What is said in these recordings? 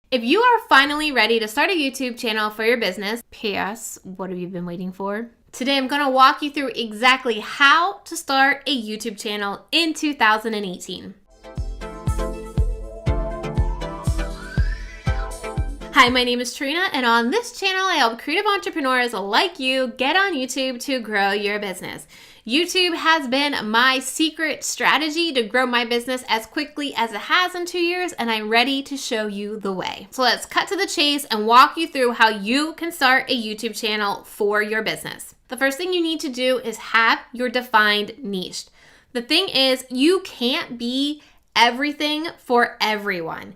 If you are finally ready to start a YouTube channel for your business, PS, what have you been waiting for? Today I'm going to walk you through exactly how to start a YouTube channel in 2018. Hi, my name is Trina, and on this channel I help creative entrepreneurs like you get on YouTube to grow your business. YouTube has been my secret strategy to grow my business as quickly as it has in 2 years, and I'm ready to show you the way. So let's cut to the chase and walk you through how you can start a YouTube channel for your business. The first thing you need to do is have your defined niche. The thing is, you can't be everything for everyone,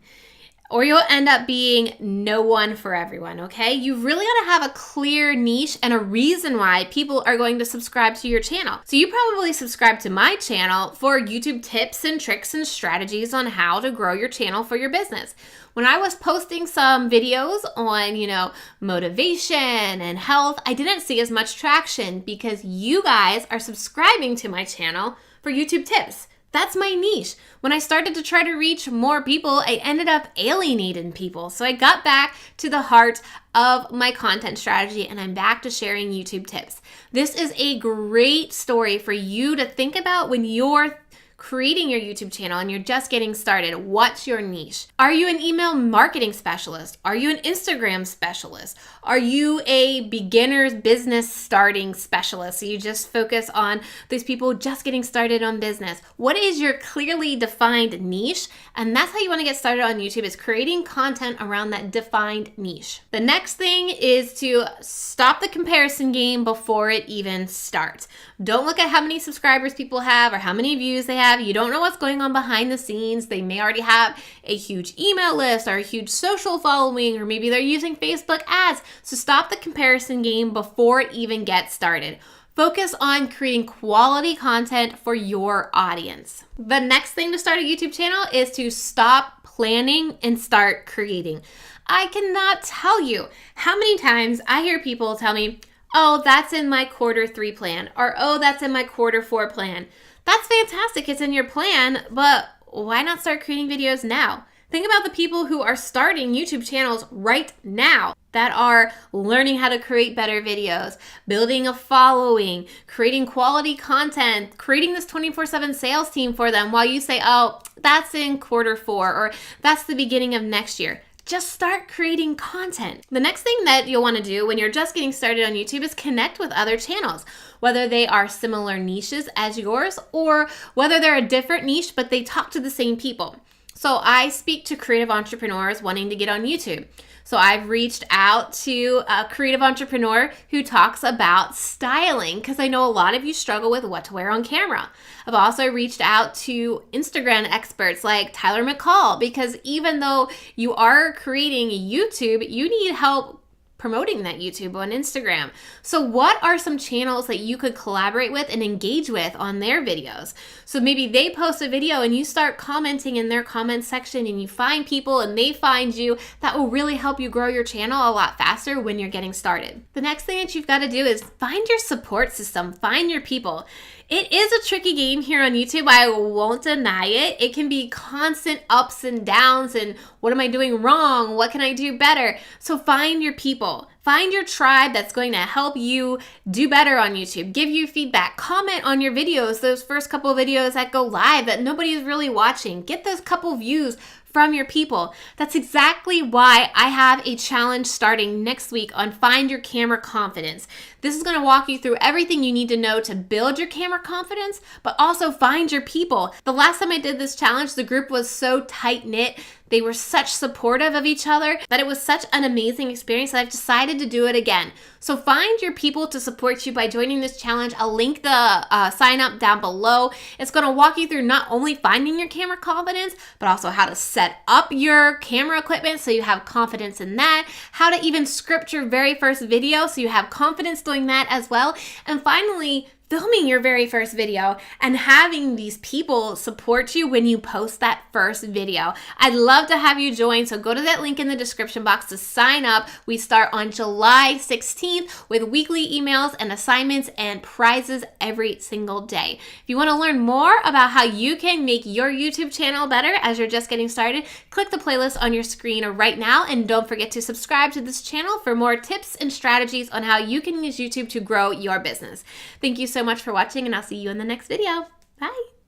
or you'll end up being no one for everyone, okay? You really gotta have a clear niche and a reason why people are going to subscribe to your channel. So you probably subscribe to my channel for YouTube tips and tricks and strategies on how to grow your channel for your business. When I was posting some videos on, motivation and health, I didn't see as much traction because you guys are subscribing to my channel for YouTube tips. That's my niche. When I started to try to reach more people, I ended up alienating people. So I got back to the heart of my content strategy, and I'm back to sharing YouTube tips. This is a great story for you to think about when you're creating your YouTube channel and you're just getting started. What's your niche? Are you an email marketing specialist? Are you an Instagram specialist? Are you a beginner's business starting specialist? So you just focus on those people just getting started on business. What is your clearly defined niche? And that's how you want to get started on YouTube, is creating content around that defined niche. The next thing is to stop the comparison game before it even starts. Don't look at how many subscribers people have or how many views they have. You don't know what's going on behind the scenes. They may already have a huge email list or a huge social following, or maybe they're using Facebook ads. So stop the comparison game before it even gets started. Focus on creating quality content for your audience. The next thing to start a YouTube channel is to stop planning and start creating. I cannot tell you how many times I hear people tell me, oh, that's in my Q3 plan, or oh, that's in my Q4 plan. That's fantastic, it's in your plan, but why not start creating videos now? Think about the people who are starting YouTube channels right now that are learning how to create better videos, building a following, creating quality content, creating this 24/7 sales team for them, while you say, oh, that's in Q4, or that's the beginning of next year. Just start creating content. The next thing that you'll want to do when you're just getting started on YouTube is connect with other channels, whether they are similar niches as yours or whether they're a different niche but they talk to the same people. So I speak to creative entrepreneurs wanting to get on YouTube. So I've reached out to a creative entrepreneur who talks about styling, because I know a lot of you struggle with what to wear on camera. I've also reached out to Instagram experts like Tyler McCall, because even though you are creating YouTube, you need help promoting that YouTube on Instagram. So what are some channels that you could collaborate with and engage with on their videos? So maybe they post a video and you start commenting in their comment section, and you find people and they find you. That will really help you grow your channel a lot faster when you're getting started. The next thing that you've got to do is find your support system, find your people. It is a tricky game here on YouTube. I won't deny it. It can be constant ups and downs and what am I doing wrong? What can I do better? So find your people. Find your tribe that's going to help you do better on YouTube, give you feedback, comment on your videos, those first couple videos that go live that nobody is really watching. Get those couple views from your people. That's exactly why I have a challenge starting next week on Find Your Camera Confidence. This is going to walk you through everything you need to know to build your camera confidence, but also find your people. The last time I did this challenge, the group was so tight-knit. They were such supportive of each other that it was such an amazing experience that I've decided to do it again. So find your people to support you by joining this challenge. I'll link the sign up down below. It's going to walk you through not only finding your camera confidence, but also how to set up your camera equipment so you have confidence in that, how to even script your very first video so you have confidence doing that as well. And finally, filming your very first video and having these people support you when you post that first video. I'd love to have you join, so go to that link in the description box to sign up. We start on July 16th with weekly emails and assignments and prizes every single day. If you want to learn more about how you can make your YouTube channel better as you're just getting started, click the playlist on your screen right now, and don't forget to subscribe to this channel for more tips and strategies on how you can use YouTube to grow your business. Thank you so much for watching, and I'll see you in the next video. Bye.